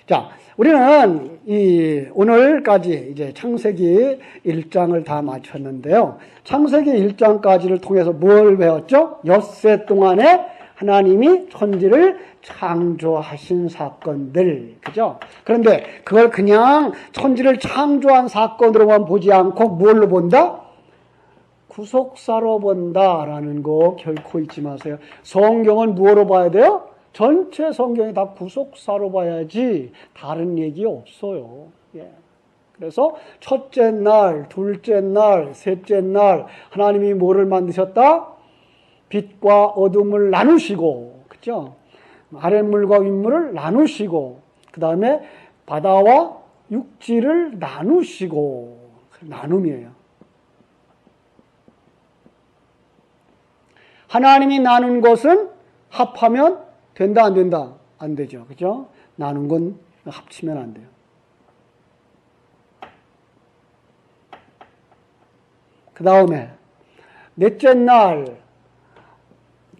자, 우리는 오늘까지 이제 창세기 1장을 다 마쳤는데요. 창세기 1장까지를 통해서 뭘 배웠죠? 엿새 동안에 하나님이 천지를 창조하신 사건들, 그죠? 그런데 그걸 그냥 천지를 창조한 사건으로만 보지 않고 뭘로 본다? 구속사로 본다라는 거 결코 잊지 마세요. 성경은 무엇으로 봐야 돼요? 전체 성경이 다 구속사로 봐야지 다른 얘기 없어요. 예. 그래서 첫째 날, 둘째 날, 셋째 날 하나님이 뭐를 만드셨다? 빛과 어둠을 나누시고, 그죠? 아랫물과 윗물을 나누시고, 그 다음에 바다와 육지를 나누시고, 나눔이에요. 하나님이 나눈 것은 합하면 된다, 안 된다? 안 되죠. 그죠? 나눈 건 합치면 안 돼요. 그 다음에, 넷째 날,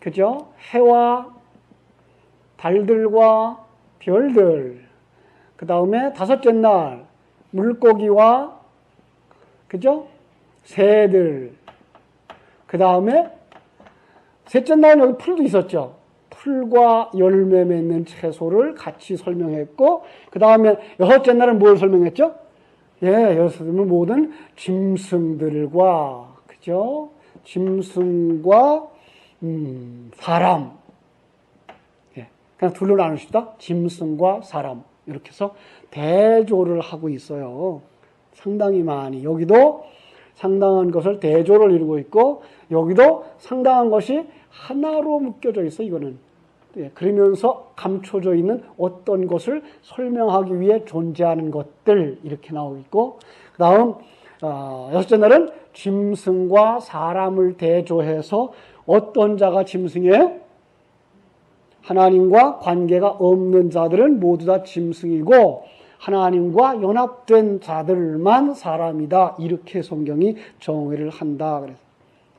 그죠? 해와 달들과 별들. 그 다음에 다섯째 날, 물고기와, 그죠? 새들. 그 다음에, 셋째 날은 여기 풀도 있었죠. 풀과 열매 맺는 채소를 같이 설명했고, 그 다음에 여섯째 날은 뭘 설명했죠? 예, 여섯은 모든 짐승들과, 그죠? 짐승과, 사람. 예, 그냥 둘로 나누시다. 짐승과 사람. 이렇게 해서 대조를 하고 있어요. 상당히 많이. 여기도 상당한 것을 대조를 이루고 있고, 여기도 상당한 것이 하나로 묶여져 있어, 이거는. 예, 그러면서 감춰져 있는 어떤 것을 설명하기 위해 존재하는 것들, 이렇게 나오고 있고, 그 다음, 여섯째 날은 짐승과 사람을 대조해서 어떤 자가 짐승이에요? 하나님과 관계가 없는 자들은 모두 다 짐승이고, 하나님과 연합된 자들만 사람이다. 이렇게 성경이 정의를 한다. 그래서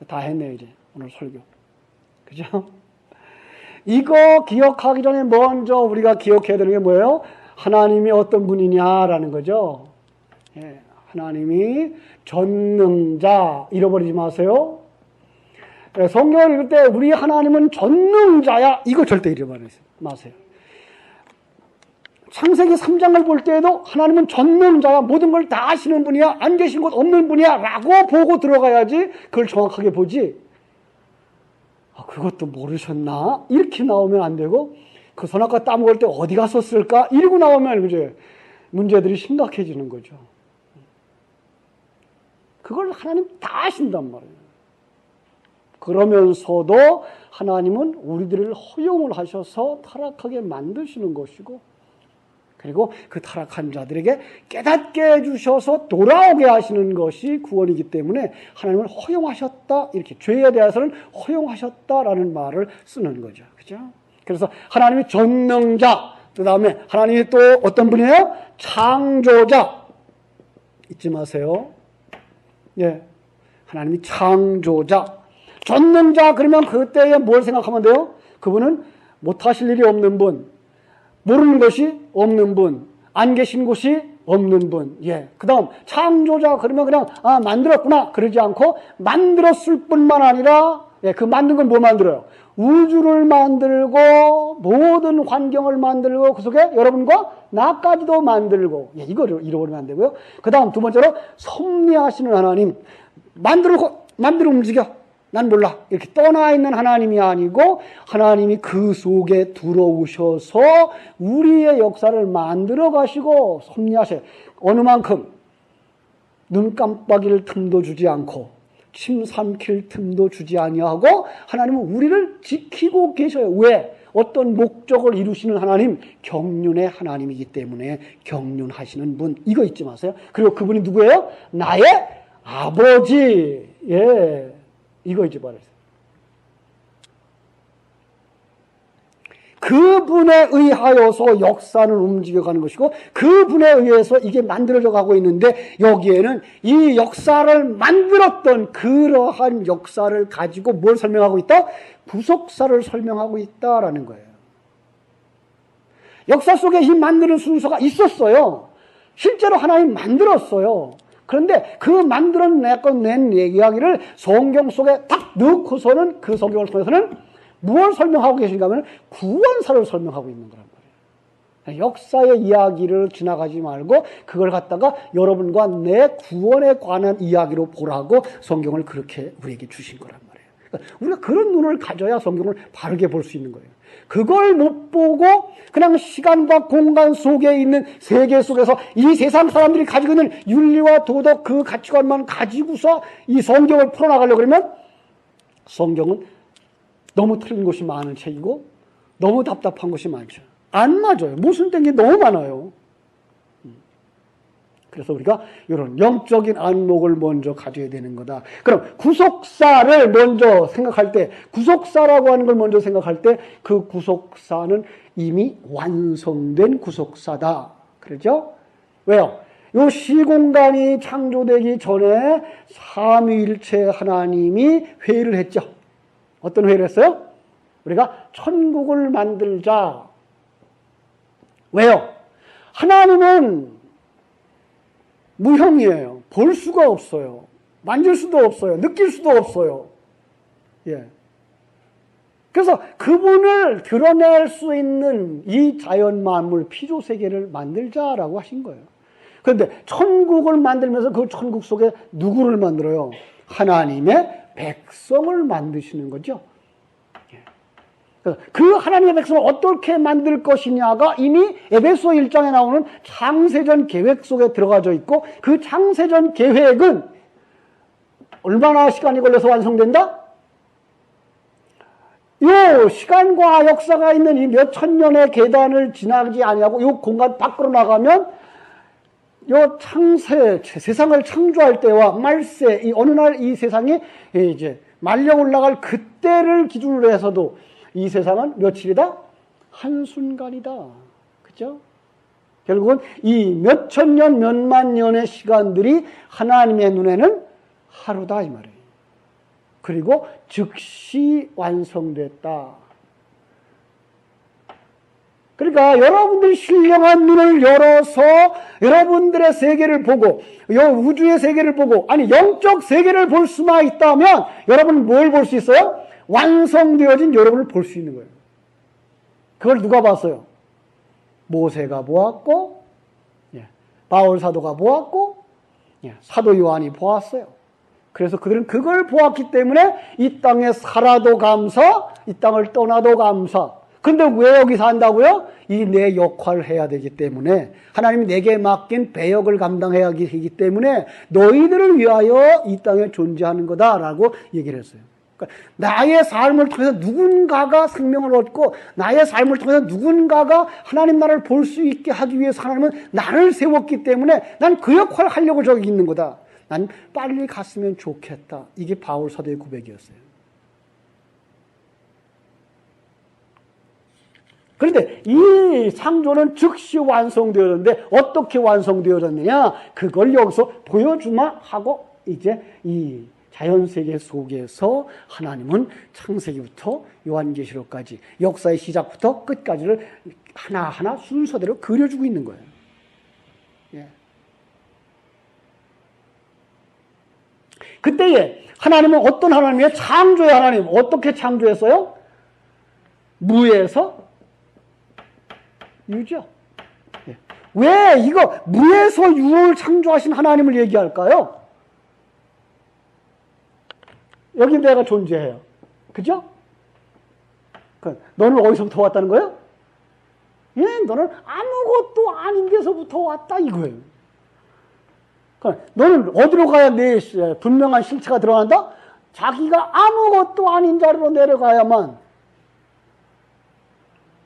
다 했네요, 이제. 오늘 설교. 그죠? 이거 기억하기 전에 먼저 우리가 기억해야 되는 게 뭐예요? 하나님이 어떤 분이냐라는 거죠. 예, 하나님이 전능자, 잃어버리지 마세요. 예, 성경을 읽을 때 우리 하나님은 전능자야, 이거 절대 잃어버리지 마세요. 창세기 3장을 볼 때에도 하나님은 전능자야, 모든 걸 다 아시는 분이야, 안 계신 곳 없는 분이야 라고 보고 들어가야지 그걸 정확하게 보지. 그것도 모르셨나? 이렇게 나오면 안 되고, 그 선악과 따먹을 때 어디 갔었을까? 이러고 나오면 그죠? 문제들이 심각해지는 거죠. 그걸 하나님 다 아신단 말이에요. 그러면서도 하나님은 우리들을 허용을 하셔서 타락하게 만드시는 것이고, 그리고 그 타락한 자들에게 깨닫게 해주셔서 돌아오게 하시는 것이 구원이기 때문에 하나님을 허용하셨다, 이렇게 죄에 대해서는 허용하셨다라는 말을 쓰는 거죠. 그죠? 그래서 하나님이 전능자, 그 다음에 하나님이 또 어떤 분이에요? 창조자. 잊지 마세요. 예. 하나님이 창조자. 전능자, 그러면 그때에 뭘 생각하면 돼요? 그분은 못하실 일이 없는 분, 모르는 것이 없는 분, 안 계신 곳이 없는 분. 예. 그 다음, 창조자, 그러면 그냥, 만들었구나. 그러지 않고, 만들었을 뿐만 아니라, 예, 그 만든 건 뭐 만들어요? 우주를 만들고, 모든 환경을 만들고, 그 속에 여러분과 나까지도 만들고, 예, 이거를 잃어버리면 안 되고요. 그 다음 두 번째로, 섭리하시는 하나님. 만들고, 움직여. 난 몰라. 이렇게 떠나 있는 하나님이 아니고 하나님이 그 속에 들어오셔서 우리의 역사를 만들어 가시고 섭리하셔요. 어느 만큼 눈 깜빡일 틈도 주지 않고 침 삼킬 틈도 주지 아니하고 하나님은 우리를 지키고 계셔요. 왜? 어떤 목적을 이루시는 하나님, 경륜의 하나님이기 때문에 경륜하시는 분, 이거 잊지 마세요. 그리고 그분이 누구예요? 나의 아버지. 예. 이거 잊지 말아요. 그분에 의하여서 역사는 움직여가는 것이고 그분에 의해서 이게 만들어져 가고 있는데 여기에는 이 역사를 만들었던 그러한 역사를 가지고 뭘 설명하고 있다? 구속사를 설명하고 있다라는 거예요. 역사 속에 이 만드는 순서가 있었어요. 실제로 하나님 만들었어요. 그런데 그 만들어낸 이야기를 성경 속에 딱 넣고서는 그 성경을 통해서는 무엇을 설명하고 계신가 하면 구원사를 설명하고 있는 거란 말이에요. 역사의 이야기를 지나가지 말고 그걸 갖다가 여러분과 내 구원에 관한 이야기로 보라고 성경을 그렇게 우리에게 주신 거란 말이에요. 그러니까 우리가 그런 눈을 가져야 성경을 바르게 볼 수 있는 거예요. 그걸 못 보고 그냥 시간과 공간 속에 있는 세계 속에서 이 세상 사람들이 가지고 있는 윤리와 도덕 그 가치관만 가지고서 이 성경을 풀어나가려고 그러면 성경은 너무 틀린 것이 많은 책이고 너무 답답한 것이 많죠. 안 맞아요. 무슨 된 게 너무 많아요. 그래서 우리가 이런 영적인 안목을 먼저 가져야 되는 거다. 그럼 구속사를 먼저 생각할 때, 구속사라고 하는 걸 먼저 생각할 때 그 구속사는 이미 완성된 구속사다. 그렇죠? 왜요? 요 시공간이 창조되기 전에 삼위일체 하나님이 회의를 했죠. 어떤 회의를 했어요? 우리가 천국을 만들자. 왜요? 하나님은 무형이에요. 볼 수가 없어요. 만질 수도 없어요. 느낄 수도 없어요. 예. 그래서 그분을 드러낼 수 있는 이 자연 만물 피조 세계를 만들자라고 하신 거예요. 그런데 천국을 만들면서 그 천국 속에 누구를 만들어요? 하나님의 백성을 만드시는 거죠. 그 하나님의 백성을 어떻게 만들 것이냐가 이미 에베소 1장에 나오는 창세전 계획 속에 들어가져 있고 그 창세전 계획은 얼마나 시간이 걸려서 완성된다? 요 시간과 역사가 있는 이 몇천 년의 계단을 지나지 아니하고 요 공간 밖으로 나가면 요 세상을 창조할 때와 말세, 이 어느 날 이 세상이 이제 말려 올라갈 그때를 기준으로 해서도 이 세상은 며칠이다? 한순간이다. 그죠? 결국은 이 몇천 년, 몇만 년의 시간들이 하나님의 눈에는 하루다 이 말이에요. 그리고 즉시 완성됐다. 그러니까 여러분들이 신령한 눈을 열어서 여러분들의 세계를 보고 우주의 세계를 보고 아니 영적 세계를 볼 수만 있다면 여러분은 뭘 볼 수 있어요? 완성되어진 여러분을 볼 수 있는 거예요. 그걸 누가 봤어요? 모세가 보았고 바울 사도가 보았고 사도 요한이 보았어요. 그래서 그들은 그걸 보았기 때문에 이 땅에 살아도 감사, 이 땅을 떠나도 감사. 근데 왜 여기 산다고요? 이 내 역할을 해야 되기 때문에 하나님이 내게 맡긴 배역을 감당해야 하기 때문에 너희들을 위하여 이 땅에 존재하는 거다라고 얘기를 했어요. 그러니까 나의 삶을 통해서 누군가가 생명을 얻고 나의 삶을 통해서 누군가가 하나님 나라를 볼 수 있게 하기 위해서 하나님은 나를 세웠기 때문에 난 그 역할을 하려고 저기 있는 거다. 난 빨리 갔으면 좋겠다. 이게 바울 사도의 고백이었어요. 그런데 이 창조는 즉시 완성되었는데 어떻게 완성되어졌느냐? 그걸 여기서 보여주마 하고 이제 이 자연세계 속에서 하나님은 창세기부터 요한계시록까지 역사의 시작부터 끝까지를 하나하나 순서대로 그려주고 있는 거예요. 예. 그때에 하나님은 어떤 하나님이에요? 창조의 하나님. 어떻게 창조했어요? 무에서 유죠. 예. 왜 이거 무에서 유를 창조하신 하나님을 얘기할까요? 여기 내가 존재해요. 그죠? 너는 어디서부터 왔다는 거예요? 예, 너는 아무것도 아닌 데서부터 왔다 이거예요. 너는 어디로 가야 내 분명한 실체가 드러난다? 자기가 아무것도 아닌 자리로 내려가야만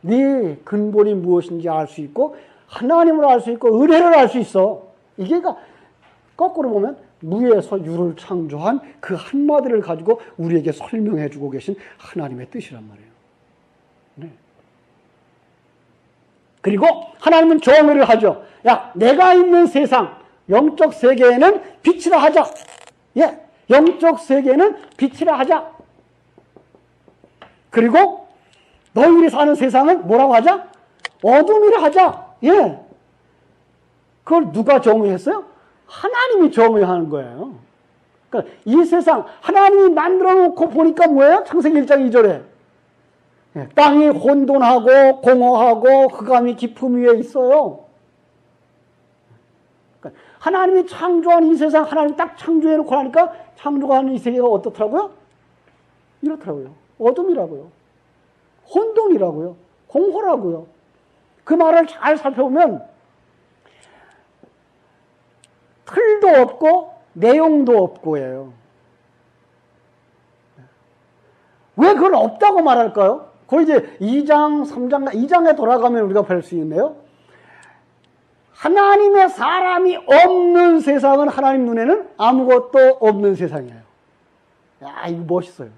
네 근본이 무엇인지 알 수 있고 하나님을 알 수 있고 은혜를 알 수 있어. 이게 거꾸로 보면 무에서 유를 창조한 그 한마디를 가지고 우리에게 설명해 주고 계신 하나님의 뜻이란 말이에요. 네. 그리고 하나님은 정의를 하죠. 야, 내가 있는 세상 영적 세계에는 빛이라 하자. 예, 영적 세계에는 빛이라 하자. 그리고 너희들이 사는 세상은 뭐라고 하자? 어둠이라 하자. 예. 그걸 누가 정의했어요? 하나님이 정의하는 거예요. 그러니까 이 세상 하나님이 만들어 놓고 보니까 뭐예요? 창세기 1장 2절에 땅이 혼돈하고 공허하고 흑암이 깊음 위에 있어요. 그러니까 하나님이 창조한 이 세상 하나님이 딱 창조해 놓고 하니까 창조하는 이 세계가 어떻더라고요? 이렇더라고요. 어둠이라고요. 혼돈이라고요. 공허라고요. 그 말을 잘 살펴보면 틀도 없고 내용도 없고예요. 왜 그걸 없다고 말할까요? 거의 이제 2장, 3장, 2장에 돌아가면 우리가 볼 수 있네요. 하나님의 사람이 없는 세상은 하나님 눈에는 아무것도 없는 세상이에요. 야, 이거 멋있어요.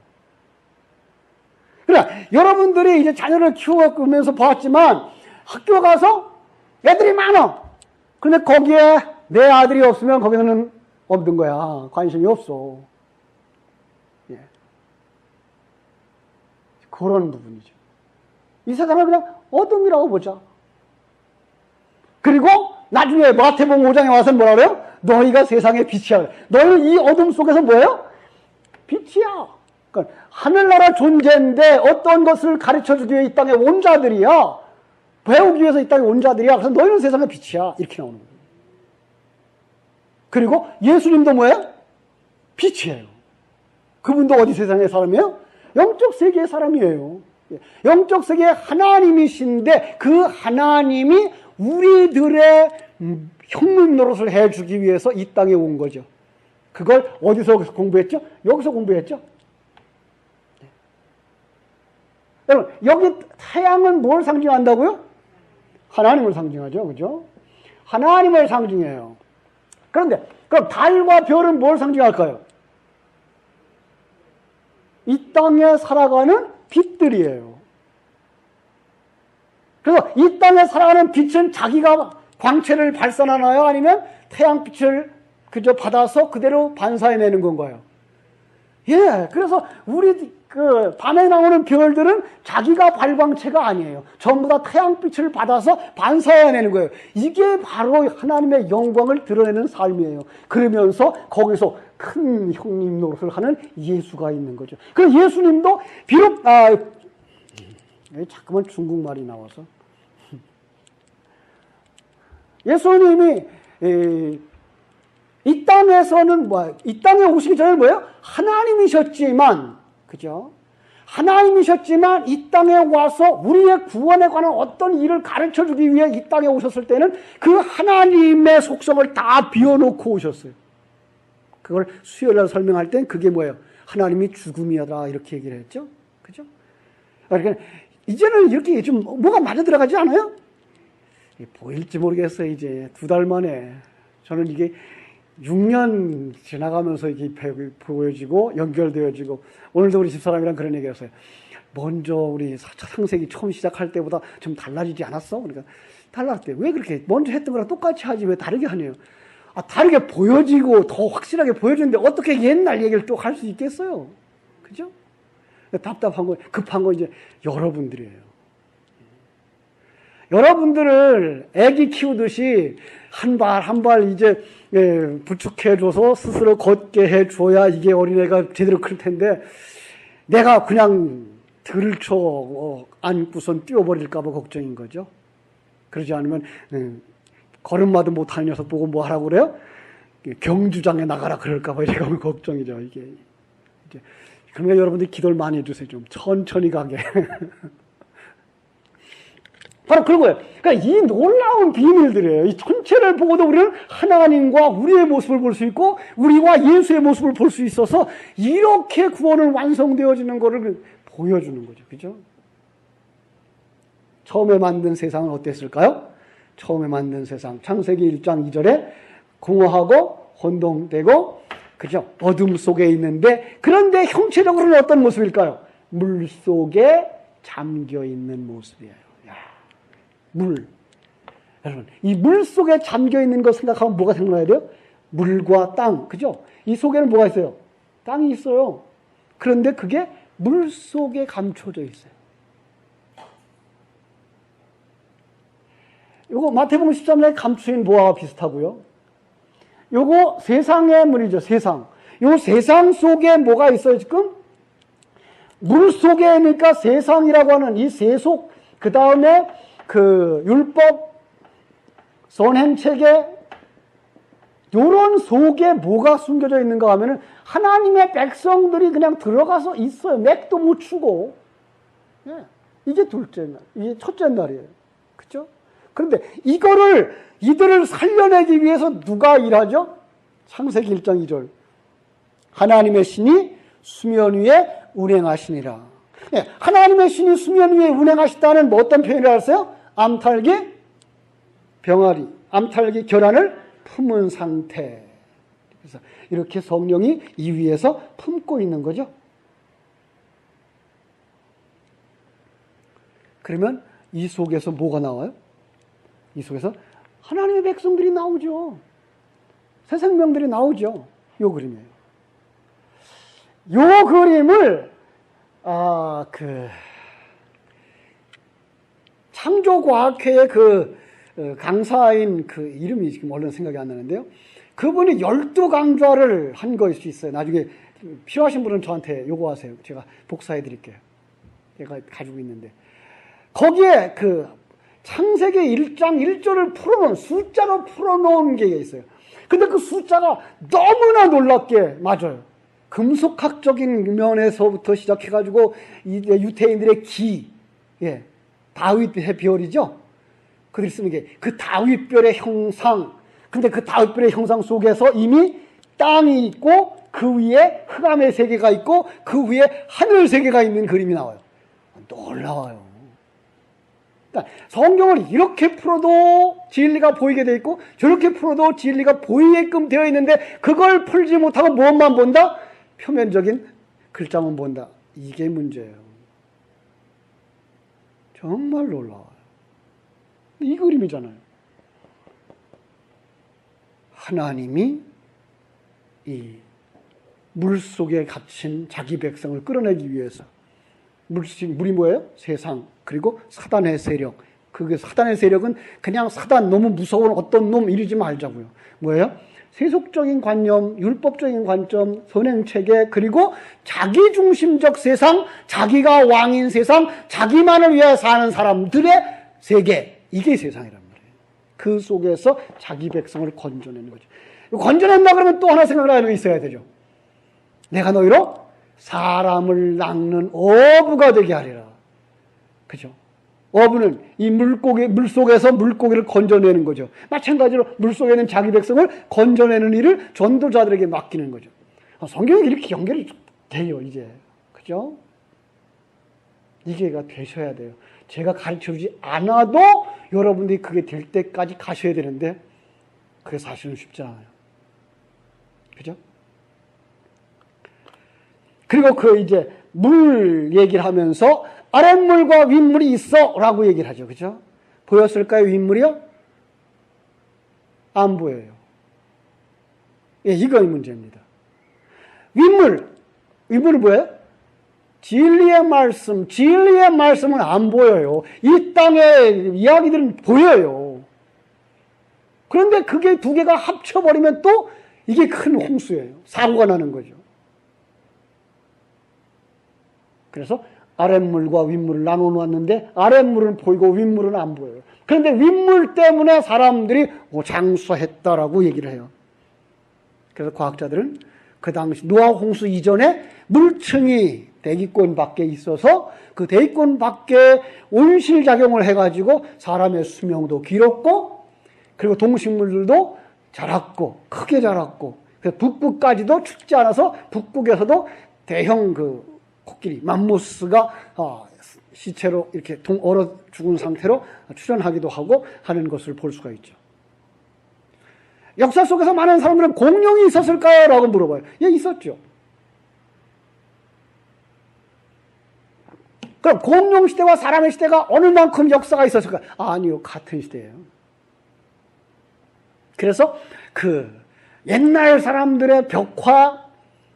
그러나 여러분들이 이제 자녀를 키워가면서 봤지만 학교 가서 애들이 많아. 그런데 거기에 내 아들이 없으면 거기서는 없는 거야. 관심이 없어. 예. 그런 부분이죠. 이 세상을 그냥 어둠이라고 보자. 그리고 나중에 마태복음 5장에 와서 뭐라 그래요? 너희가 세상의 빛이야. 너희는 이 어둠 속에서 뭐예요? 빛이야. 그러니까 하늘나라 존재인데 어떤 것을 가르쳐주기 위해 이 땅에 온 자들이야. 배우기 위해서 이 땅에 온 자들이야. 그래서 너희는 세상의 빛이야. 이렇게 나오는 거예요. 그리고 예수님도 뭐예요? 빛이에요. 그분도 어디 세상의 사람이에요? 영적 세계의 사람이에요. 영적 세계의 하나님이신데 그 하나님이 우리들의 형님 노릇을 해주기 위해서 이 땅에 온 거죠. 그걸 어디서 공부했죠? 여기서 공부했죠. 여러분, 여기 태양은 뭘 상징한다고요? 하나님을 상징하죠. 그죠? 하나님을 상징해요. 그런데 그럼 달과 별은 뭘 상징할까요? 이 땅에 살아가는 빛들이에요. 그래서 이 땅에 살아가는 빛은 자기가 광채를 발산하나요? 아니면 태양빛을 그저 받아서 그대로 반사해내는 건가요? 예, 그래서 우리 그 밤에 나오는 별들은 자기가 발광체가 아니에요. 전부 다 태양빛을 받아서 반사해내는 거예요. 이게 바로 하나님의 영광을 드러내는 삶이에요. 그러면서 거기서 큰 형님 노릇을 하는 예수가 있는 거죠. 그래서 예수님도 비록 자꾸만 중국말이 나와서 예수님이 이 땅에서는 이 땅에 오시기 전에 뭐예요? 하나님이셨지만, 그죠? 하나님이셨지만 이 땅에 와서 우리의 구원에 관한 어떤 일을 가르쳐 주기 위해 이 땅에 오셨을 때는 그 하나님의 속성을 다 비워놓고 오셨어요. 그걸 수요일날 설명할 땐 그게 뭐예요? 하나님이 죽음이다 이렇게 얘기를 했죠. 그죠? 그러니까 이제는 이렇게 좀 뭐가 맞아 들어가지 않아요? 보일지 모르겠어요. 이제 2달 만에 저는 이게 6년 지나가면서 이게 보여지고 연결되어지고 오늘도 우리 집사람이랑 그런 얘기했어요. 먼저 우리 창세기 처음 시작할 때보다 좀 달라지지 않았어? 그러니까 달랐대. 왜 그렇게 먼저 했던 거랑 똑같이 하지 왜 다르게 하네요? 다르게 보여지고 더 확실하게 보여주는데 어떻게 옛날 얘기를 또 할 수 있겠어요? 그죠? 답답한 거, 급한 거 이제 여러분들이에요. 여러분들을 애기 키우듯이 한 발 한 발 이제 부축해줘서 스스로 걷게 해줘야 이게 어린애가 제대로 클 텐데 내가 그냥 들쳐 안고선 뛰어버릴까 봐 걱정인 거죠. 그러지 않으면 걸음마도 못하는 녀석 보고 뭐 하라고 그래요? 경주장에 나가라 그럴까 봐 이렇게 하면 걱정이죠. 이게 이제 그러니까 여러분들이 기도를 많이 해주세요. 좀 천천히 가게. 바로 그런 거예요. 그러니까 이 놀라운 비밀들이에요. 이 전체를 보고도 우리는 하나님과 우리의 모습을 볼 수 있고 우리와 예수의 모습을 볼 수 있어서 이렇게 구원은 완성되어지는 것을 보여주는 거죠. 그죠? 처음에 만든 세상은 어땠을까요? 처음에 만든 세상 창세기 1장 2절에 공허하고 혼동되고 그죠? 어둠 속에 있는데 그런데 형체적으로는 어떤 모습일까요? 물 속에 잠겨 있는 모습이에요. 물. 여러분, 이 물 속에 잠겨 있는 거 생각하면 뭐가 생각나야 돼요? 물과 땅. 그죠? 이 속에는 뭐가 있어요? 땅이 있어요. 그런데 그게 물 속에 감춰져 있어요. 요거 마태복음 13장의 감추인 보화와 비슷하고요. 요거 세상의 물이죠. 세상. 요 세상 속에 뭐가 있어요, 지금? 물 속에, 그러니까 세상이라고 하는 이 세속, 그 다음에 그 율법, 선행체계, 요런 속에 뭐가 숨겨져 있는가 하면은 하나님의 백성들이 그냥 들어가서 있어요. 맥도 못 추고. 예. 이게 둘째 날, 이게 첫째 날이에요. 그죠? 그런데 이들을 살려내기 위해서 누가 일하죠? 창세기 1장 2절. 하나님의 신이 수면 위에 운행하시니라. 예. 하나님의 신이 수면 위에 운행하시다는 뭐 어떤 표현을 하세요? 암탉이 병아리, 암탉이 결안을 품은 상태. 그래서 이렇게 성령이 이 위에서 품고 있는 거죠. 그러면 이 속에서 뭐가 나와요? 이 속에서 하나님의 백성들이 나오죠. 새 생명들이 나오죠. 요 그림이에요. 요 그림을 창조과학회의 강사인 이름이 지금 얼른 생각이 안 나는데요. 그분이 12강좌를 한 거일 수 있어요. 나중에 필요하신 분은 저한테 요구하세요. 제가 복사해 드릴게요. 제가 가지고 있는데. 거기에 창세기 1장 1절을 풀어놓은, 숫자로 풀어놓은 게 있어요. 근데 그 숫자가 너무나 놀랍게 맞아요. 금속학적인 면에서부터 시작해가지고, 유태인들의 예, 다윗의 별이죠? 그들이 쓰는 게, 그 다윗별의 형상. 근데 그 다윗별의 형상 속에서 이미 땅이 있고, 그 위에 흑암의 세계가 있고, 그 위에 하늘 세계가 있는 그림이 나와요. 놀라워요. 그러니까 성경을 이렇게 풀어도 진리가 보이게 돼 있고 저렇게 풀어도 진리가 보이게끔 되어 있는데 그걸 풀지 못하고 무엇만 본다? 표면적인 글자만 본다. 이게 문제예요. 정말 놀라워요. 이 그림이잖아요. 하나님이 이 물속에 갇힌 자기 백성을 끌어내기 위해서 물이 뭐예요? 세상, 그리고 사단의 세력. 그게 사단의 세력은 그냥 사단, 너무 무서운 어떤 놈 이러지 말자고요. 뭐예요? 세속적인 관념, 율법적인 관점, 선행체계, 그리고 자기중심적 세상, 자기가 왕인 세상, 자기만을 위해 사는 사람들의 세계. 이게 세상이란 말이에요. 그 속에서 자기 백성을 건져내는 거죠. 건져낸다 그러면 또 하나 생각나는 게 있어야 되죠. 내가 너희로 사람을 낚는 어부가 되게 하리라. 그죠? 어부는 이 물속에서 물고기를 건져내는 거죠. 마찬가지로 물속에 있는 자기 백성을 건져내는 일을 전도자들에게 맡기는 거죠. 성경이 이렇게 연결이 돼요, 이제. 그죠? 이게가 되셔야 돼요. 제가 가르쳐 주지 않아도 여러분들이 그게 될 때까지 가셔야 되는데, 그게 사실은 쉽지 않아요. 그죠? 그리고 이제 물 얘기를 하면서 아랫물과 윗물이 있어 라고 얘기를 하죠. 그죠? 보였을까요? 윗물이요? 안 보여요. 예, 이거 문제입니다. 윗물은 뭐예요? 진리의 말씀은 안 보여요. 이 땅의 이야기들은 보여요. 그런데 그게 두 개가 합쳐버리면 또 이게 큰 홍수예요. 사고가 나는 거죠. 그래서 아랫물과 윗물을 나눠 놓았는데 아랫물은 보이고 윗물은 안 보여요. 그런데 윗물 때문에 사람들이 장수했다라고 얘기를 해요. 그래서 과학자들은 그 당시 노아 홍수 이전에 물층이 대기권 밖에 있어서 그 대기권 밖에 온실작용을 해가지고 사람의 수명도 길었고 그리고 동식물들도 자랐고 크게 자랐고 그래서 북극까지도 춥지 않아서 북극에서도 대형 코끼리, 맘모스가 시체로 이렇게 얼어 죽은 상태로 출현하기도 하고 하는 것을 볼 수가 있죠. 역사 속에서 많은 사람들은 공룡이 있었을까요? 라고 물어봐요. 예, 있었죠. 그럼 공룡 시대와 사람의 시대가 어느 만큼 역사가 있었을까요? 아니요, 같은 시대예요. 그래서 옛날 사람들의 벽화,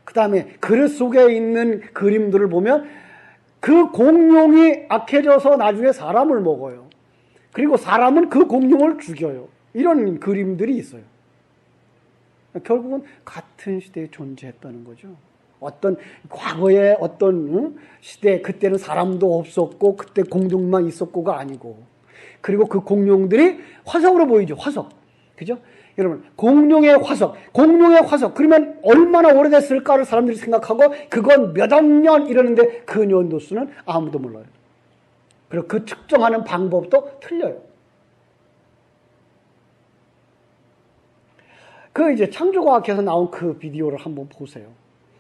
그 다음에 그릇 속에 있는 그림들을 보면 그 공룡이 악해져서 나중에 사람을 먹어요. 그리고 사람은 그 공룡을 죽여요. 이런 그림들이 있어요. 결국은 같은 시대에 존재했다는 거죠. 어떤 과거의 어떤 시대, 그때는 사람도 없었고 그때 공룡만 있었고가 아니고, 그리고 그 공룡들이 화석으로 보이죠. 화석. 그죠? 여러분, 공룡의 화석. 그러면 얼마나 오래됐을까를 사람들이 생각하고 그건 몇 억 년 이러는데 그 년도수는 아무도 몰라요. 그리고 그 측정하는 방법도 틀려요. 그 이제 창조과학에서 나온 그 비디오를 한번 보세요.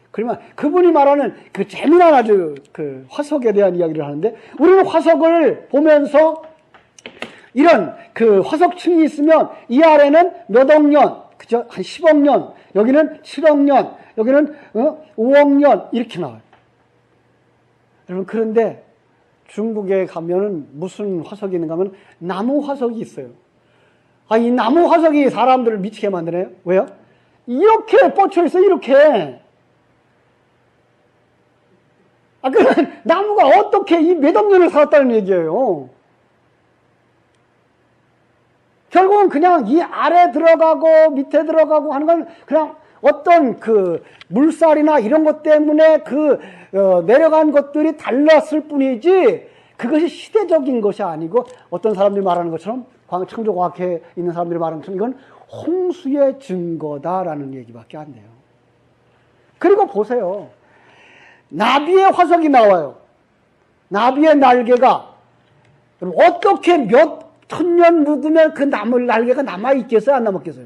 그러면 그분이 말하는 그 재미난 아주 그 화석에 대한 이야기를 하는데, 우리는 화석을 보면서 이런 그 화석층이 있으면 이 아래는 몇 억 년, 그죠? 한 10억 년, 여기는 7억 년, 여기는 5억 년 이렇게 나와요. 여러분, 그런데 중국에 가면은 무슨 화석이 있는가 하면 나무 화석이 있어요. 이 나무 화석이 사람들을 미치게 만드네요. 왜요? 이렇게 뻗쳐 있어요, 이렇게. 그 나무가 어떻게 이 몇 억 년을 살았다는 얘기예요. 결국은 그냥 이 아래 들어가고 밑에 들어가고 하는 건 그냥 어떤 그 물살이나 이런 것 때문에 내려간 것들이 달랐을 뿐이지, 그것이 시대적인 것이 아니고, 어떤 사람들이 말하는 것처럼, 창조과학에 있는 사람들이 말하는 것처럼 이건 홍수의 증거다라는 얘기밖에 안 돼요. 그리고 보세요. 나비의 화석이 나와요. 나비의 날개가 어떻게 몇 천년 묵으면 그 나무 날개가 남아있겠어요? 안 남았겠어요?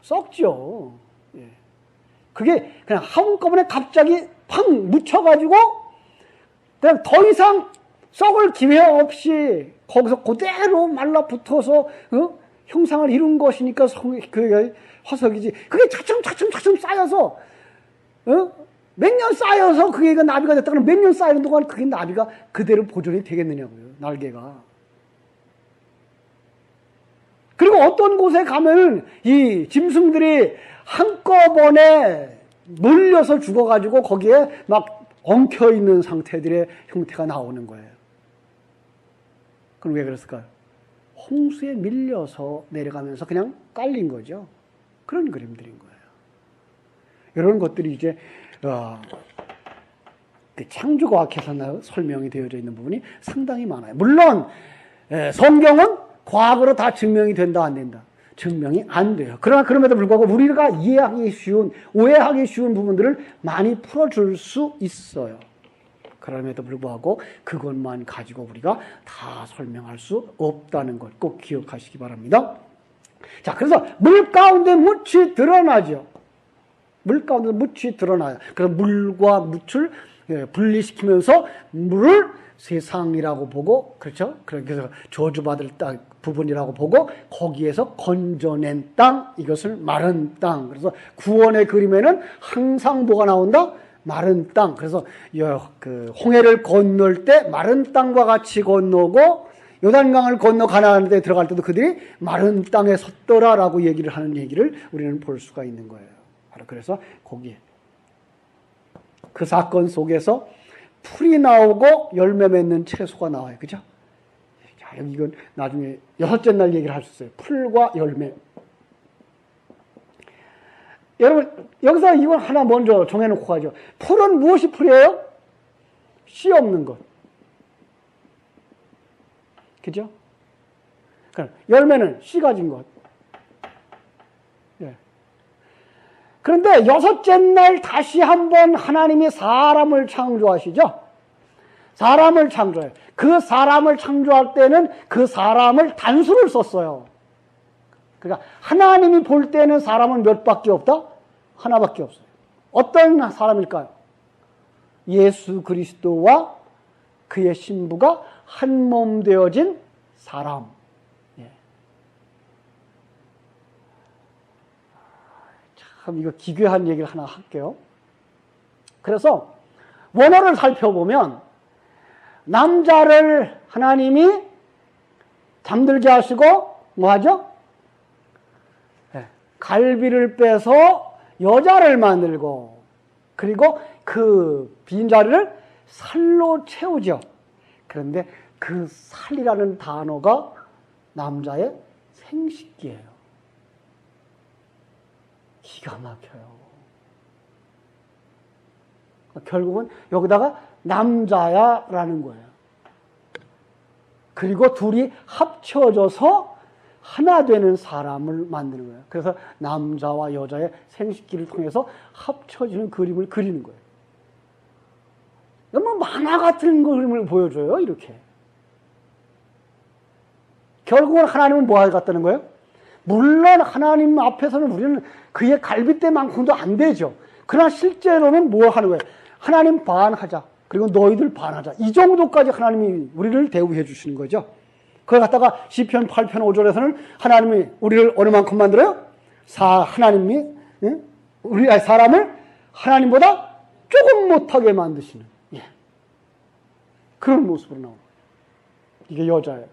썩죠. 예. 그게 그냥 한꺼번에 갑자기 팍 묻혀가지고 그냥 더 이상 썩을 기회 없이 거기서 그대로 말라붙어서 형상을 이룬 것이니까 그게 화석이지. 그게 차츰 쌓여서 몇 년 쌓여서 그게 나비가 됐다 그러면 몇 년 쌓이는 동안 그게 나비가 그대로 보존이 되겠느냐고요, 날개가. 그리고 어떤 곳에 가면 이 짐승들이 한꺼번에 몰려서 죽어가지고 거기에 막 엉켜있는 상태들의 형태가 나오는 거예요. 그럼 왜 그랬을까요? 홍수에 밀려서 내려가면서 그냥 깔린 거죠. 그런 그림들인 거예요. 이런 것들이 이제 그 창조과학에서 설명이 되어져 있는 부분이 상당히 많아요. 물론 성경은 과학으로 다 증명이 된다, 안 된다? 증명이 안 돼요. 그러나 그럼에도 불구하고 우리가 이해하기 쉬운, 오해하기 쉬운 부분들을 많이 풀어줄 수 있어요. 그럼에도 불구하고 그것만 가지고 우리가 다 설명할 수 없다는 것 꼭 기억하시기 바랍니다. 자, 그래서 물 가운데 묻이 드러나죠. 물 가운데 묻이 드러나요. 그래서 물과 묻을 분리시키면서 물을 세상이라고 보고, 그렇죠? 그래서 저주받을 땅 부분이라고 보고, 거기에서 건져낸 땅, 이것을 마른 땅. 그래서 구원의 그림에는 항상 뭐가 나온다? 마른 땅. 그래서 그 홍해를 건널 때 마른 땅과 같이 건너고, 요단강을 건너 가나안 데 들어갈 때도 그들이 마른 땅에 섰더라라고 얘기를 하는 얘기를 우리는 볼 수가 있는 거예요. 그래서 거기에 그 사건 속에서 풀이 나오고 열매 맺는 채소가 나와요. 그죠? 자, 이건 나중에 여섯째 날 얘기를 할 수 있어요. 풀과 열매. 여러분, 여기서 이걸 하나 먼저 정해놓고 가죠. 풀은 무엇이 풀이에요? 씨 없는 것. 그죠? 열매는 씨 가진 것. 예. 그런데 여섯째 날 다시 한번 하나님이 사람을 창조하시죠? 사람을 창조해요. 그 사람을 창조할 때는 그 사람을 단수를 썼어요. 그러니까 하나님이 볼 때는 사람은 몇 밖에 없다? 하나밖에 없어요. 어떤 사람일까요? 예수 그리스도와 그의 신부가 한 몸 되어진 사람. 예. 참 이거 기괴한 얘기를 하나 할게요. 그래서 원어를 살펴보면 남자를 하나님이 잠들게 하시고 뭐 하죠? 예. 갈비를 빼서 여자를 만들고, 그리고 그 빈자리를 살로 채우죠. 그런데 그 살이라는 단어가 남자의 생식기예요. 기가 막혀요. 결국은 여기다가 남자야라는 거예요. 그리고 둘이 합쳐져서 하나 되는 사람을 만드는 거예요. 그래서 남자와 여자의 생식기를 통해서 합쳐지는 그림을 그리는 거예요. 뭐 만화 같은 그림을 보여줘요, 이렇게. 결국은 하나님은 뭐 하겠다는 거예요? 물론 하나님 앞에서는 우리는 그의 갈빗대만큼도 안 되죠. 그러나 실제로는 뭐 하는 거예요? 하나님 반하자. 그리고 너희들 반하자. 이 정도까지 하나님이 우리를 대우해 주시는 거죠. 그걸 갖다가 시편 8편 5절에서는 하나님이 우리를 어느 만큼 만들어요? 하나님이 우리 사람을 하나님보다 조금 못하게 만드시는 그런 모습으로 나옵니다. 이게 여자예요.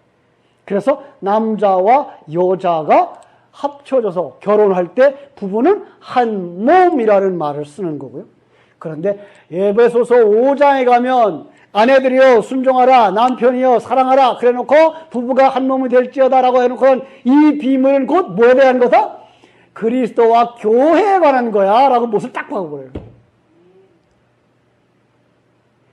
그래서 남자와 여자가 합쳐져서 결혼할 때 부부는 한 몸이라는 말을 쓰는 거고요. 그런데 에베소서 5장에 가면 아내들이여 순종하라, 남편이여 사랑하라 그래놓고 부부가 한 몸이 될지어다라고 해놓고 이 비밀은 곧 뭐에 대한 거다? 그리스도와 교회에 관한 거야 라고 못을 딱 박아버려요.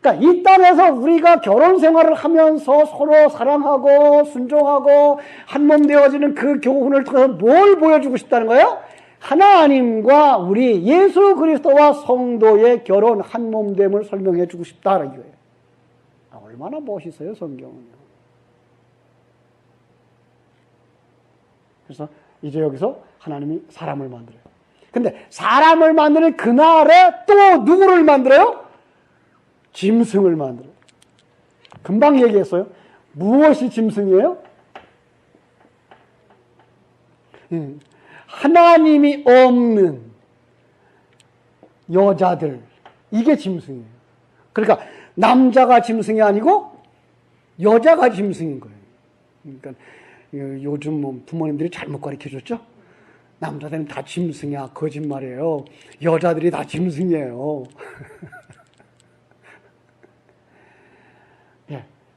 그러니까 이 땅에서 우리가 결혼 생활을 하면서 서로 사랑하고 순종하고 한 몸 되어지는 그 교훈을 통해서 뭘 보여주고 싶다는 거예요? 하나님과 우리 예수 그리스도와 성도의 결혼 한 몸됨을 설명해 주고 싶다 이거예요. 얼마나 멋있어요, 성경은요. 그래서 이제 여기서 하나님이 사람을 만들어요. 근데 사람을 만드는 그날에 또 누구를 만들어요? 짐승을 만들어요. 금방 얘기했어요. 무엇이 짐승이에요? 하나님이 없는 여자들, 이게 짐승이에요. 그러니까 남자가 짐승이 아니고 여자가 짐승인 거예요. 그러니까 요즘 뭐 부모님들이 잘못 가르쳐줬죠? 남자들은 다 짐승이야. 거짓말이에요. 여자들이 다 짐승이에요.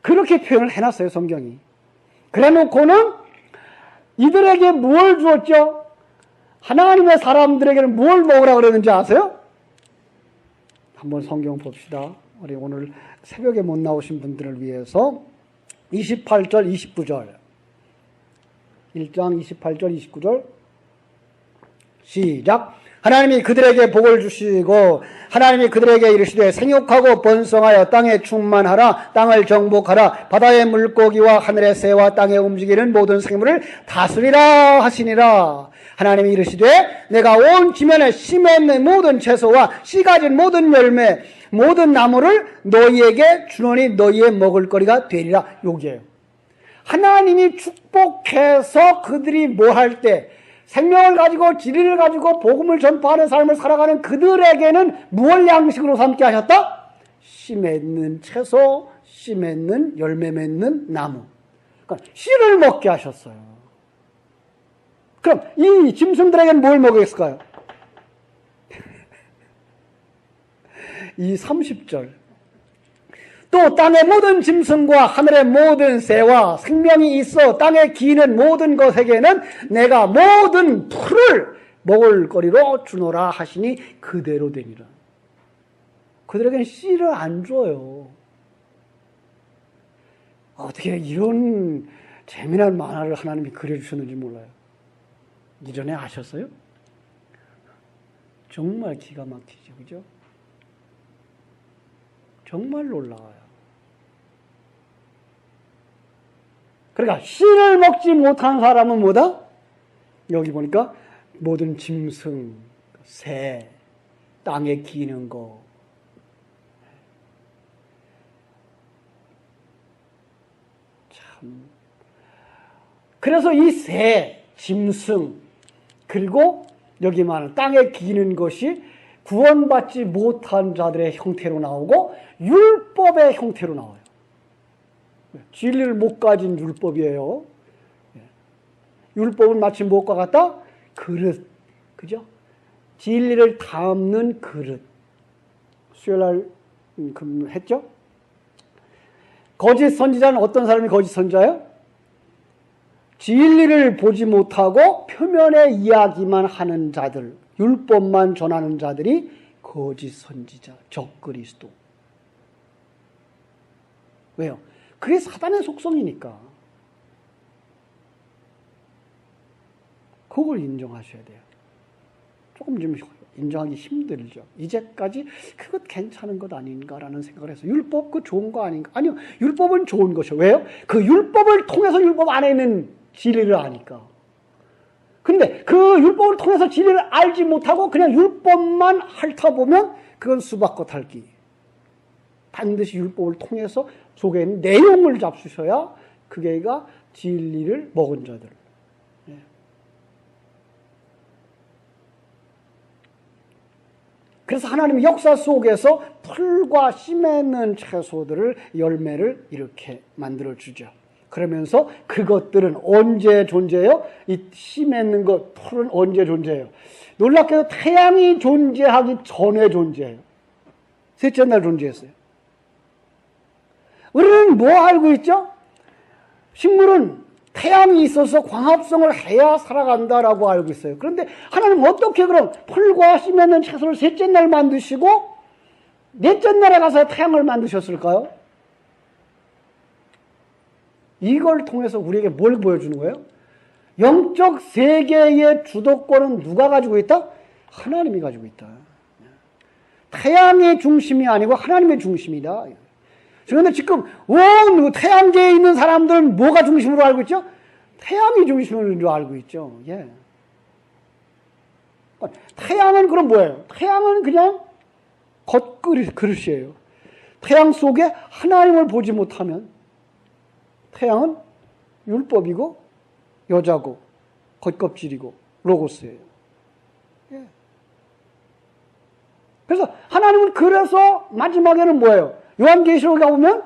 그렇게 표현을 해놨어요, 성경이. 그래 놓고는 이들에게 뭘 주었죠? 하나님의 사람들에게는 뭘 먹으라 그러는지 아세요? 한번 성경 봅시다. 우리 오늘 새벽에 못 나오신 분들을 위해서 28절, 29절. 1장 28절, 29절. 시작. 하나님이 그들에게 복을 주시고 하나님이 그들에게 이르시되 생육하고 번성하여 땅에 충만하라. 땅을 정복하라. 바다의 물고기와 하늘의 새와 땅에 움직이는 모든 생물을 다스리라 하시니라. 하나님이 이르시되 내가 온 지면에 씨 맺는 모든 채소와 씨 가진 모든 열매 모든 나무를 너희에게 주노니 너희의 먹을거리가 되리라. 여기에요. 하나님이 축복해서 그들이 뭐 할 때 생명을 가지고 진리를 가지고 복음을 전파하는 삶을 살아가는 그들에게는 무엇 양식으로 삼게 하셨다? 씨 맺는 채소, 씨 맺는 열매 맺는 나무. 그러니까 씨를 먹게 하셨어요. 그럼 이 짐승들에게는 뭘 먹였을까요? 이 30절. 또 땅의 모든 짐승과 하늘의 모든 새와 생명이 있어 땅에 기는 모든 것에게는 내가 모든 풀을 먹을거리로 주노라 하시니 그대로 되니라. 그들에게는 씨를 안 줘요. 어떻게 이런 재미난 만화를 하나님이 그려주셨는지 몰라요. 이전에 아셨어요? 정말 기가 막히죠, 그죠? 정말 놀라워요. 그러니까 씨를 먹지 못한 사람은 뭐다? 여기 보니까 모든 짐승, 새, 땅에 기는 거. 참. 그래서 이 새, 짐승, 그리고 여기 말하는 땅에 기는 것이 구원받지 못한 자들의 형태로 나오고 율법의 형태로 나와요. 진리를 못 가진 율법이에요. 율법은 마치 무엇과 같다? 그릇. 그죠? 진리를 담는 그릇. 수요일 날 했죠? 거짓 선지자는 어떤 사람이 거짓 선지자예요? 진리를 보지 못하고 표면의 이야기만 하는 자들, 율법만 전하는 자들이 거짓 선지자, 적그리스도. 왜요? 그게 사단의 속성이니까. 그걸 인정하셔야 돼요. 조금 좀 인정하기 힘들죠. 이제까지 그것 괜찮은 것 아닌가라는 생각을 해서 율법 그 좋은 거 아닌가? 아니요. 율법은 좋은 것이요. 왜요? 그 율법을 통해서 율법 안에 있는 진리를 아니까. 근데 그 율법을 통해서 진리를 알지 못하고 그냥 율법만 핥아보면 그건 수박꽃 핥기. 반드시 율법을 통해서 속에 있는 내용을 잡수셔야 그게가 진리를 먹은 자들. 그래서 하나님의 역사 속에서 풀과 씨 맺는 채소들을 열매를 이렇게 만들어주죠. 그러면서 그것들은 언제 존재해요? 이 씨 맺는 것, 풀은 언제 존재해요? 놀랍게도 태양이 존재하기 전에 존재해요. 셋째 날 존재했어요. 우리는 뭐 알고 있죠? 식물은 태양이 있어서 광합성을 해야 살아간다라고 알고 있어요. 그런데 하나님은 어떻게 그럼 풀과 씨 맺는 채소를 셋째 날 만드시고 넷째 날에 가서 태양을 만드셨을까요? 이걸 통해서 우리에게 뭘 보여주는 거예요? 영적 세계의 주도권은 누가 가지고 있다? 하나님이 가지고 있다. 태양의 중심이 아니고 하나님의 중심이다. 그런데 지금 온 태양계에 있는 사람들은 뭐가 중심으로 알고 있죠? 태양이 중심으로 알고 있죠. 예. 태양은 그럼 뭐예요? 태양은 그냥 겉그릇이에요. 태양 속에 하나님을 보지 못하면 태양은 율법이고 여자고 겉껍질이고 로고스예요. 예. 그래서 하나님은 그래서 마지막에는 뭐예요? 요한계시록에 가보면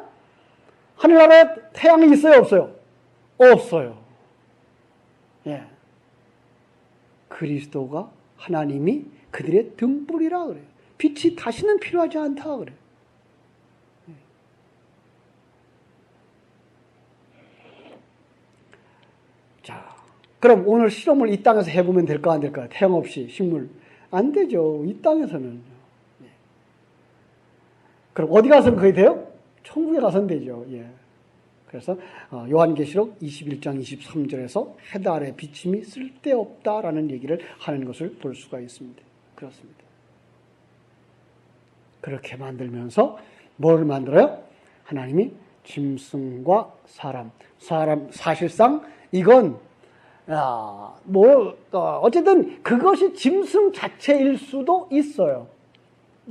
하늘나라에 태양이 있어요? 없어요? 없어요. 예. 그리스도가 하나님이 그들의 등불이라 그래요. 빛이 다시는 필요하지 않다 그래요. 예. 자, 그럼 오늘 실험을 이 땅에서 해보면 될까 안 될까요? 태양 없이 식물. 안 되죠. 이 땅에서는. 그럼 어디 가서는 그게 돼요? 천국에 가서는 되죠. 예. 그래서 요한계시록 21장 23절에서 해달 아래 비침이 쓸데없다라는 얘기를 하는 것을 볼 수가 있습니다. 그렇습니다. 그렇게 만들면서 뭘 만들어요? 하나님이 짐승과 사람 사실상 이건 어쨌든 그것이 짐승 자체일 수도 있어요.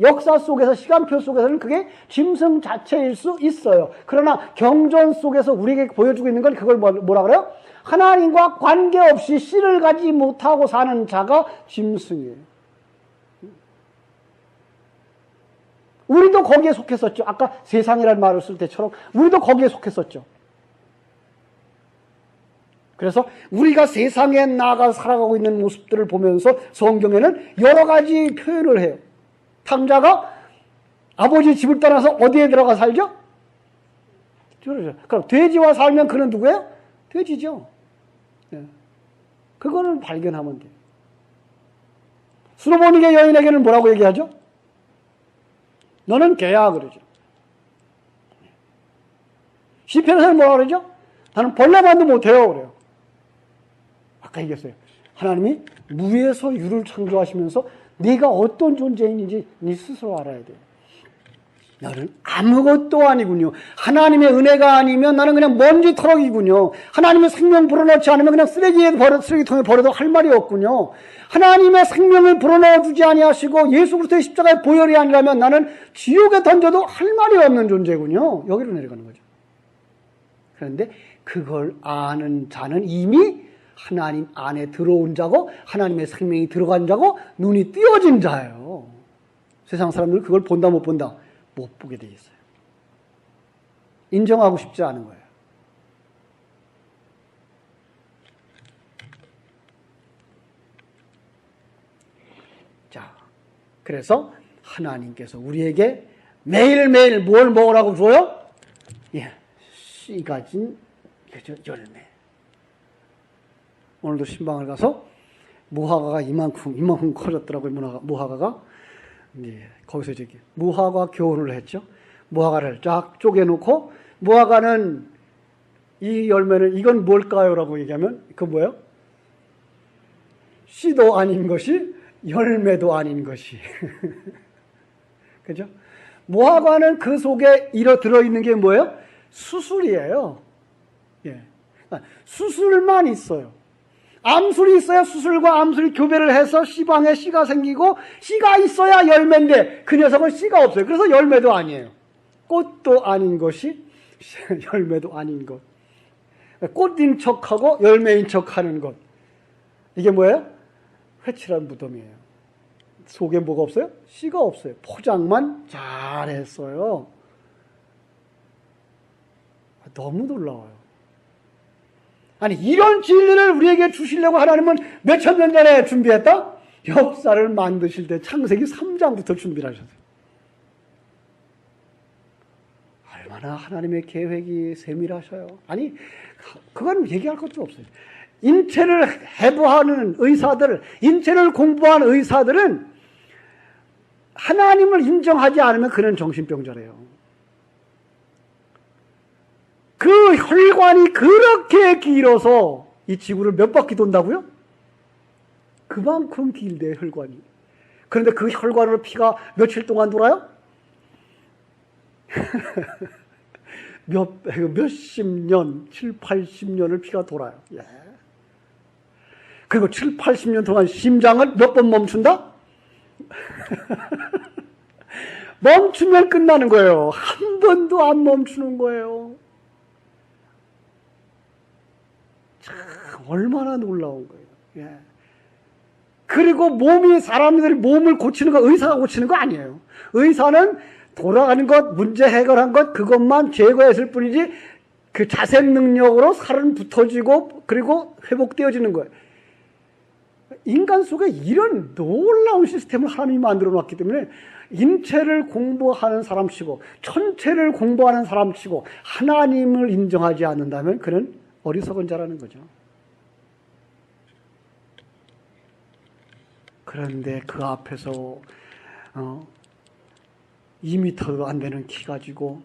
역사 속에서 시간표 속에서는 그게 짐승 자체일 수 있어요. 그러나 경전 속에서 우리에게 보여주고 있는 건 그걸 뭐라 그래요? 하나님과 관계없이 씨를 가지 못하고 사는 자가 짐승이에요. 우리도 거기에 속했었죠. 아까 세상이라는 말을 쓸 때처럼 우리도 거기에 속했었죠. 그래서 우리가 세상에 나아가 살아가고 있는 모습들을 보면서 성경에는 여러 가지 표현을 해요. 탕자가 아버지 집을 떠나서 어디에 들어가 살죠? 그럼 돼지와 살면 그는 누구예요? 돼지죠. 예. 그거는 발견하면 돼요. 수로보니게 여인에게는 뭐라고 얘기하죠? 너는 개야 그러죠. 시편에서는 뭐라고 그러죠? 나는 벌레만도 못해요 그래요. 아까 얘기했어요. 하나님이 무에서 유를 창조하시면서 네가 어떤 존재인지 네 스스로 알아야 돼. 나는 아무것도 아니군요. 하나님의 은혜가 아니면 나는 그냥 먼지터럭이군요. 하나님의 생명 불어넣지 않으면 그냥 쓰레기통에 버려도 할 말이 없군요. 하나님의 생명을 불어넣어 주지 아니하시고 예수 그리스도의 십자가의 보혈이 아니라면 나는 지옥에 던져도 할 말이 없는 존재군요. 여기로 내려가는 거죠. 그런데 그걸 아는 자는 이미 하나님 안에 들어온 자고 하나님의 생명이 들어간 자고 눈이 띄어진 자예요. 세상 사람들은 그걸 본다 못 본다? 못 보게 돼 있어요. 인정하고 싶지 않은 거예요. 자, 그래서 하나님께서 우리에게 매일매일 뭘 먹으라고 줘요? 예, 씨 가진 열매. 오늘도 신방을 가서 무화과가 이만큼 커졌더라고요. 무화과가. 네, 거기서 저기 무화과 교훈을 했죠. 무화과를 쫙 쪼개놓고, 무화과는 이 열매는 이건 뭘까요? 라고 얘기하면 그 뭐예요? 씨도 아닌 것이 열매도 아닌 것이. 그죠? 무화과는 그 속에 들어있는 게 뭐예요? 수술이에요. 예. 수술만 있어요. 암술이 있어야 수술과 암술이 교배를 해서 씨방에 씨가 생기고, 씨가 있어야 열매인데 그 녀석은 씨가 없어요. 그래서 열매도 아니에요. 꽃도 아닌 것이 열매도 아닌 것. 꽃인 척하고 열매인 척하는 것. 이게 뭐예요? 회칠한 무덤이에요. 속에 뭐가 없어요? 씨가 없어요. 포장만 잘했어요. 너무 놀라워요. 아니, 이런 진리를 우리에게 주시려고 하나님은 몇천 년 전에 준비했다? 역사를 만드실 때 창세기 3장부터 준비를 하셨어요. 얼마나 하나님의 계획이 세밀하셔요. 아니, 그건 얘기할 것도 없어요. 인체를 해부하는 의사들, 인체를 공부하는 의사들은 하나님을 인정하지 않으면 그는 정신병자래요. 그 혈관이 그렇게 길어서 이 지구를 몇 바퀴 돈다고요? 그만큼 길대요, 혈관이. 그런데 그 혈관으로 피가 며칠 동안 돌아요? 몇십 년, 7, 80년을 피가 돌아요. 예. 그리고 7, 80년 동안 심장을 몇 번 멈춘다? 멈추면 끝나는 거예요. 한 번도 안 멈추는 거예요. 참 얼마나 놀라운 거예요. 예. 그리고 사람들이 몸을 고치는 거 의사가 고치는 거 아니에요. 의사는 돌아가는 것, 문제 해결한 것, 그것만 제거했을 뿐이지 그 자생 능력으로 살은 붙어지고 그리고 회복되어지는 거예요. 인간 속에 이런 놀라운 시스템을 하나님이 만들어 놨기 때문에 인체를 공부하는 사람치고 천체를 공부하는 사람치고 하나님을 인정하지 않는다면 그는 어리석은 자라는 거죠. 그런데 그 앞에서 2m도 안 되는 키 가지고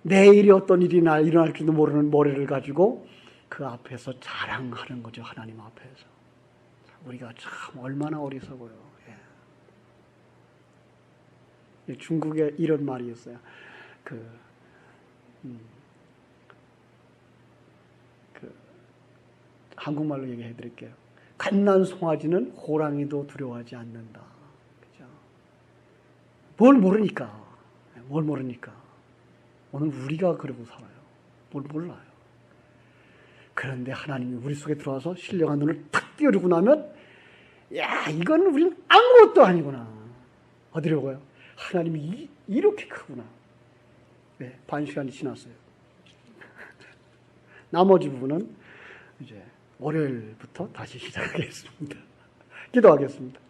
내일이 어떤 일이 일어날지도 모르는 머리를 가지고 그 앞에서 자랑하는 거죠. 하나님 앞에서. 우리가 참 얼마나 어리석어요. 예. 중국에 이런 말이 있어요. 한국말로 얘기해 드릴게요. 갓난 송아지는 호랑이도 두려워하지 않는다. 그죠? 뭘 모르니까. 오늘 우리가 그러고 살아요. 뭘 몰라요. 그런데 하나님이 우리 속에 들어와서 신령한 눈을 탁 띄워주고 나면, 야, 이건 우린 아무것도 아니구나. 어디로 가요? 하나님이 이렇게 크구나. 네, 반 시간이 지났어요. 나머지 부분은 이제 월요일부터 다시 시작하겠습니다. 기도하겠습니다.